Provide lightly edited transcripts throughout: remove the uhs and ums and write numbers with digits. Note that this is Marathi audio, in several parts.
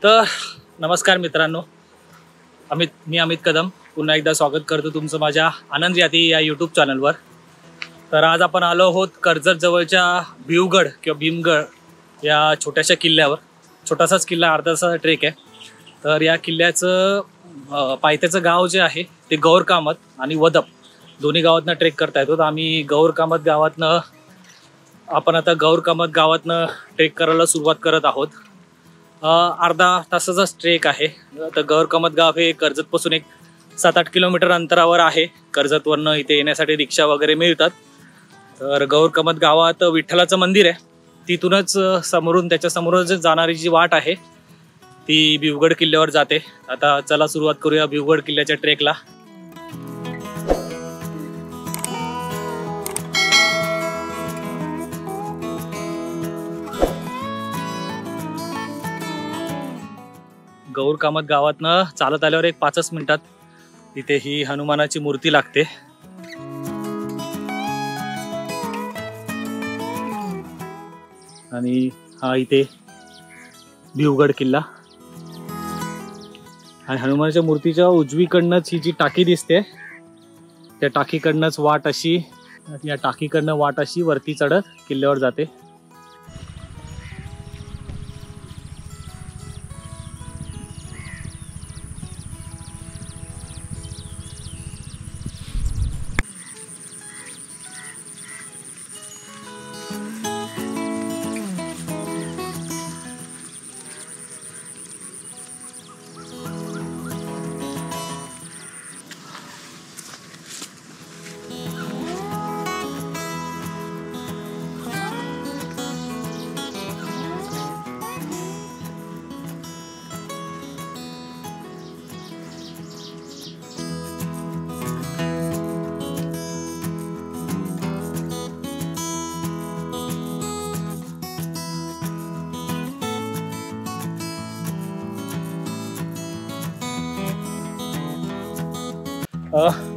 तर नमस्कार मित्रांनो, मी अमित कदम पुन्हा एकदा स्वागत करतो तुमचं माझ्या आनंद याती या यूट्यूब चॅनलवर। तर आज आपण आलो आहोत कर्जत जवळच्या भिवगड किंवा भीमगड या छोट्याशा किल्ल्यावर। छोटासाच किल्ला, अर्धा तासाचा ट्रेक आहे। तर या किल्ल्याचं पायथ्याचं गाव जे आहे ते गौरकामत आणि वदप दोन्ही गावातनं ट्रेक करता येतो। तर आम्ही गौरकामत गावातनं ट्रेक करायला सुरुवात करत आहोत। अर्धा तासाचा ट्रेक आहे। तर गौरकामत गाव हे कर्जतपासून एक 7-8 किलोमीटर अंतरावर आहे। कर्जतवरनं इथे येण्यासाठी रिक्षा वगैरे मिळतात। तर गौरकामत गावात विठ्ठलाचं मंदिर आहे, तिथूनच त्याच्या समोरच जाणारी जी वाट आहे ती भिवगड किल्ल्यावर जाते। आता चला सुरुवात करूया भिवगड किल्ल्याच्या ट्रेकला। गौरकामत गावातनं चालत आल्यावर एक 5 मिनिटात इथे ही हनुमानाची मूर्ती लागते। आणि हा इथे भिवगड किल्ला आणि हनुमानाच्या मूर्तीच्या उजवीकडनंच ही जी टाकी दिसते त्या टाकीकडनंच वाट अशी वरती चढत किल्ल्यावर जाते।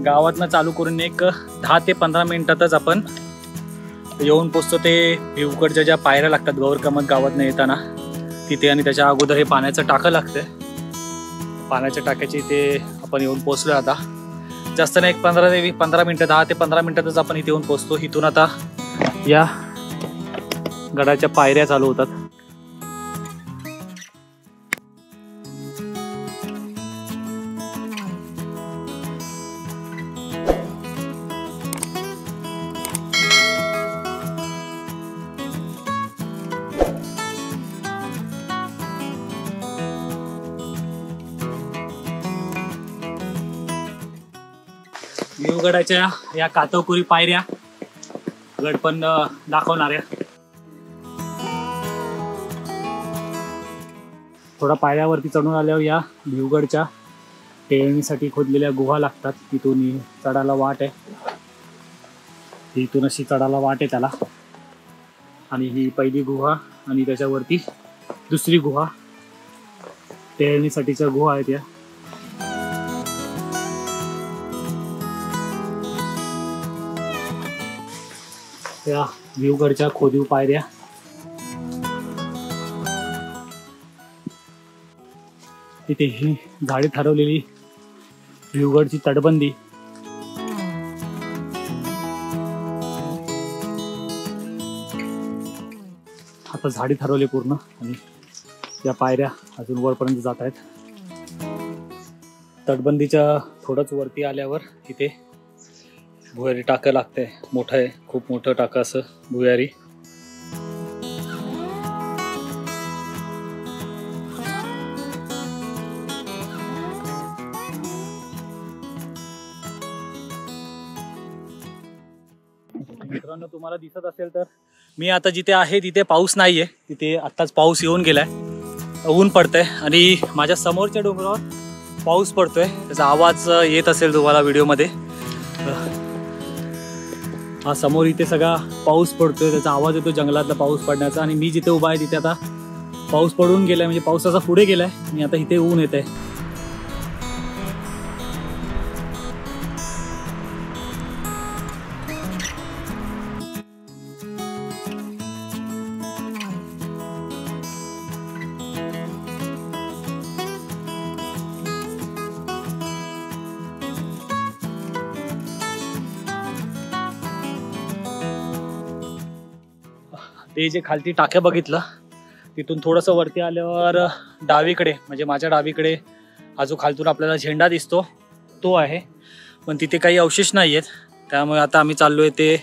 गावातनं चालू करून एक 10 ते 15 मिनिटातच आपण येऊन पोचतो ते भिवगडच्या ज्या पायऱ्या लागतात गौरकामत गावातनं येताना तिथे। आणि त्याच्या अगोदर हे पाण्याचं टाकं लागतंय। पाण्याच्या टाक्याची इथे आपण येऊन पोचलो। आता जास्त नाही, एक 10 ते 15 मिनिटातच आपण इथे येऊन पोचतो। इथून आता या गडाच्या पायऱ्या चालू होतात। भिवगडाच्या या कातवकुरी पायऱ्या गड पण दाखवणाऱ्या। थोडा पायऱ्यावरती चढून आल्यावर या भिवगडच्या टेळणीसाठी खोदलेल्या गुहा लागतात। तिथून चढायला वाट आहे, इथून अशी चढायला वाट आहे त्याला। आणि ही पहिली गुहा आणि त्याच्यावरती दुसरी गुहा, टेळणीसाठीच्या गुहा आहेत या। त्या भिवगडच्या खोदीव पायऱ्या। इथे ही झाडे ठरवलेली भिवगडची तटबंदी। आता झाडी ठरवली पूर्ण आणि या पायऱ्या अजून वरपर्यंत जात आहेत। तटबंदीच्या थोडंच वरती आल्यावर इथे भुयारी टाकं लागतंय। मोठं आहे, खूप मोठं टाकं असं भुयारी। मित्रांनो, तुम्हाला दिसत असेल तर मी आता जिथे आहे तिथे पाऊस नाहीये। तिथे आत्ताच पाऊस येऊन गेलाय, ऊन पडतंय आणि माझ्या समोरच्या डोंगरावर पाऊस पडतोय। त्याचा आवाज येत असेल तुम्हाला व्हिडिओमध्ये। हा समोर इथे सगळा पाऊस पडतोय, त्याचा आवाज येतो जंगलातला पाऊस पडण्याचा। आणि मी जिथे उभा आहे तिथे आता पाऊस पडून गेलाय, म्हणजे पावसाचा पुढे गेलाय आणि आता इथे ऊन येत आहे। हे जे खालती टाक्या बघितलं तिथून थोडंसं वरती आल्यावर डावीकडे म्हणजे माझ्या डावीकडे हा जो खालतून आपल्याला झेंडा दिसतो तो आहे, पण तिथे काही अवशेष नाही आहेत. त्यामुळे आता आम्ही चाललो आहे ते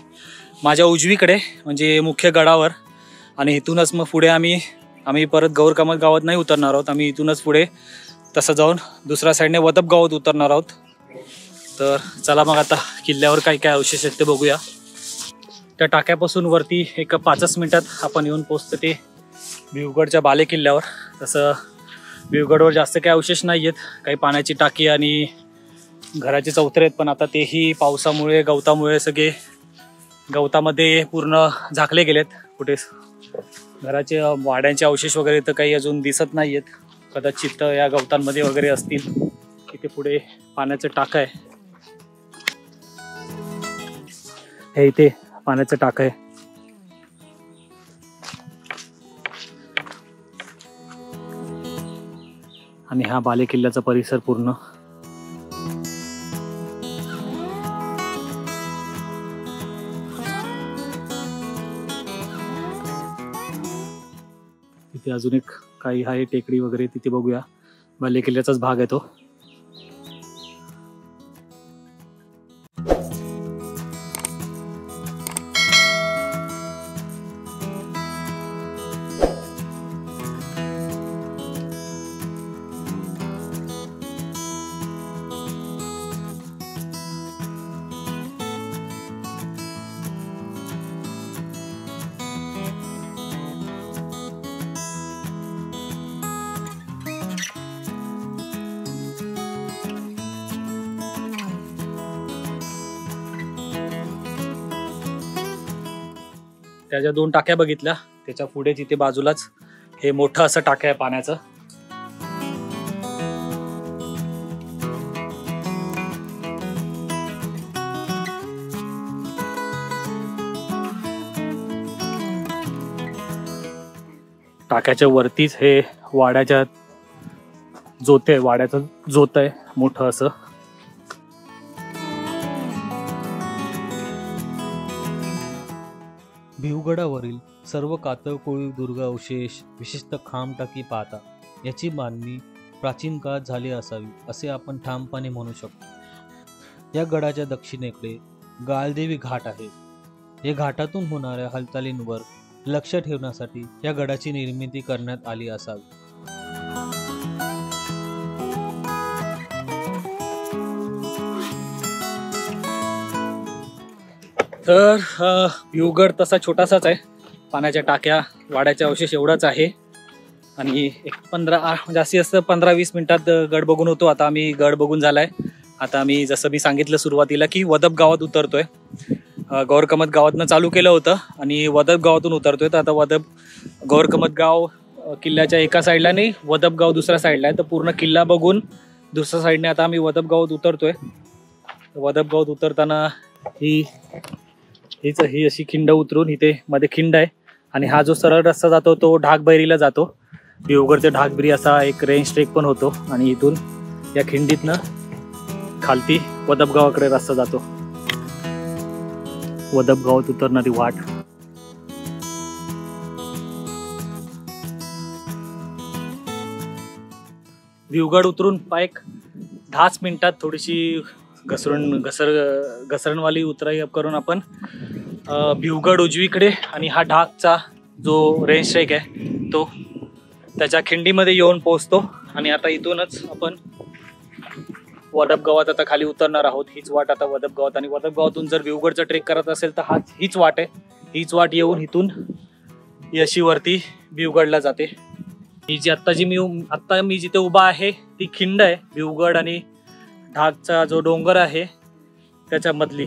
माझ्या उजवीकडे म्हणजे मुख्य गडावर. आणि इथूनच मग पुढे आम्ही परत गौर कामत गावात नाही उतरणार आहोत. आम्ही इथूनच पुढे तसं जाऊन दुसऱ्या साईडने वदप गावात उतरणार आहोत. तर चला मग आता किल्ल्यावर काय काय अवशेष आहेत ते बघूया. त्या टाक्यापासून वरती एक 5 मिनिटात आपण येऊन पोचतो ते भिवगडच्या बाले किल्ल्यावर. तसं भिवगडवर जास्त काही अवशेष नाही आहेत, काही पाण्याची टाकी आणि घराचे चौथरे आहेत, पण आता तेही पावसामुळे गवतामुळे सगळे गवतामध्ये पूर्ण झाकले गेलेत. कुठे घराचे वाड्यांचे अवशेष वगैरे तर काही अजून दिसत नाही आहेत. कदाचित या गवतांमध्ये वगैरे असतील. इथे पुढे पाण्याचं टाकं आहे, हे इथे पाण्याचं टाकं आहे. आणि हा बाले किल्ल्याचा परिसर पूर्ण. तिथे अजून एक काही आहे टेकडी वगैरे, तिथे बघूया. बाले किल्ल्याचाच भाग आहे तो. त्या ज्या 2 टाक्या बघितल्या त्याच्या पुढे तिथे बाजूलाच हे मोठं असं टाकं आहे पाण्याचं. टाक्याच्या वरतीच हे वाड्याच्या वाड्याचं जोत आहे मोठं असं. भिवगडावरील सर्व कातळकोळी दुर्ग अवशेष विशेषतः खामटाकी पाहता याची बांधणी प्राचीन काळात झाली असावी असे आपण ठामपणे म्हणू शकतो. या गडाच्या दक्षिणेकडे गाळदेवी घाट आहे. या घाटातून होणाऱ्या हालचालींवर लक्ष ठेवण्यासाठी या गडाची निर्मिती करण्यात आली असावी. तर भिवगड तसा छोटासाच आहे. पाण्याच्या टाक्या वाड्याच्या अवशेष एवढाच आहे. आणि एक 15-20 मिनिटात गड बघून होतो. आता आम्ही गड बघून झालाय. आता आम्ही जसं मी सांगितलं सुरुवातीला की वदप गावात उतरतोय. गौरकमत गावातनं चालू केलं होतं आणि वदप गावातून उतरतोय. तर आता गौरकमत गाव किल्ल्याच्या एका साईडला नाही, वदप गाव दुसऱ्या साईडला आहे. तर पूर्ण किल्ला बघून दुसऱ्या साईडने आता आम्ही वदप गावात उतरतोय. वदप गावात उतरताना ही अशी खिंड उतरून इथे मध्ये खिंड आहे आणि हा जो सरळ रस्ता जातो तो ढाकबैरीला जातो. भिवगड ते ढाकबैरी असा एक रेंज ट्रेक पण होतो आणि इथून या खिंडीतनं खालती वदप गावाकडे रस्ता जातो. वदप गावात उतरणारी वाट. भिवगड उतरून एक 10 मिनिटात थोडीशी घसरणवाली उतराई करून आपण भिवगड उजवीकडे आणि हा ढाकचा जो रेंज ट्रेक आहे तो त्याच्या खिंडीमध्ये येऊन पोहोचतो. आणि आता इथूनच आपण वदप गावात आता खाली उतरणार आहोत. हीच वाट आता वदप गावात. आणि वदप गावातून जर भिवगडचा ट्रेक करत असेल तर हीच वाट आहे. हीच वाट येऊन इथून यशी वरती भिवगडला जाते. ही जी आत्ता मी जिथे उभा आहे ती खिंड आहे भिवगड आणि ढाकचा जो डोंगर आहे त्याच्या मधली.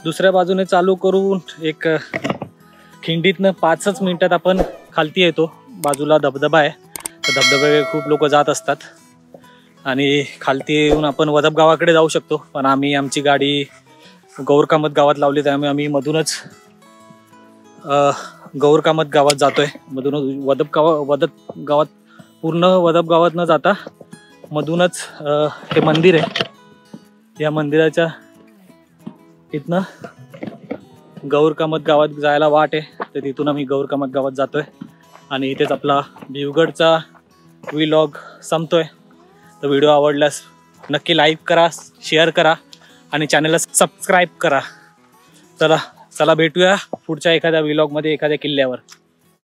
दुसऱ्या बाजूने चालू करून एक खिंडीतनं 5 मिनिटात आपण खालती येतो. बाजूला धबधबा आहे. तर धबधब्यावर खूप लोक जात असतात आणि खालती येऊन आपण वदप गावाकडे जाऊ शकतो. पण आम्ही आमची गाडी गौरकामत गावात लावली, त्यामुळे आम्ही मधूनच गौरकामत गावात जातोय. मधूनच वदप गावात पूर्ण वदप गावात न जाता मधूनच हे मंदिर आहे. या मंदिराच्या इथनं गौरकामत गावात जायला वाट आहे, तर तिथून आम्ही गौरकामत गावात जातोय. आणि इथेच आपला भिवगडचा व्लॉग संपतोय. तर व्हिडिओ आवडल्यास नक्की लाईक करा, शेअर करा आणि चॅनलला सबस्क्राईब करा. चला भेटूया पुढच्या एखाद्या व्लॉगमध्ये एखाद्या किल्ल्यावर.